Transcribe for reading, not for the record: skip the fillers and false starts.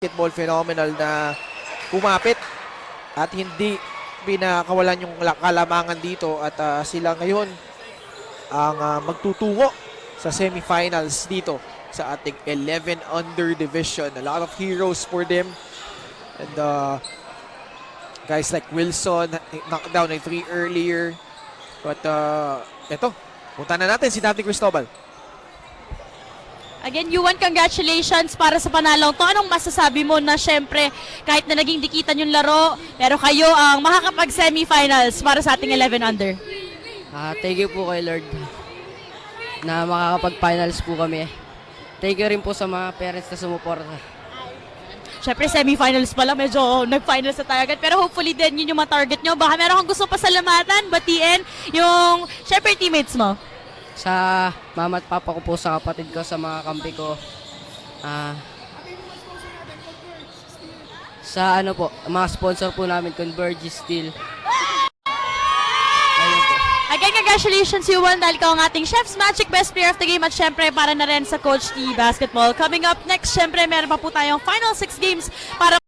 basketball phenomenal na kumapit at hindi pinakawalan yung kalamangan dito at sila ngayon ang magtutungo sa semifinals dito sa ating 11 under division. A lot of heroes for them and guys like Wilson knocked down a 3 earlier, but eto, punta na natin si Dante Cristobal. Again, Yuan, congratulations para sa panalong to. Anong masasabi mo na syempre kahit na naging dikitan yung laro, pero kayo ang makakapag-semifinals para sa ating 11 under? Thank you po kay Lord na makakapag-finals po kami. Thank you rin po sa mga parents na sumuporta. Syempre, semifinals pa lang, medyo nag-finals na tayo agad. Pero hopefully din yun yung ma-target nyo. Baka meron kang gusto pasalamatan, batiin yung syempre teammates mo. Sa mama at papa ko po, sa kapatid ko, sa mga kampi ko. Sa ano po, mga sponsor po namin, Converge Steel. Ayun po. Again, congratulations Yuan dahil ka ang ating Chef's Magic Best Player of the Game at syempre para na rin sa Coach T Basketball. Coming up next, syempre meron pa po tayong final 6 games para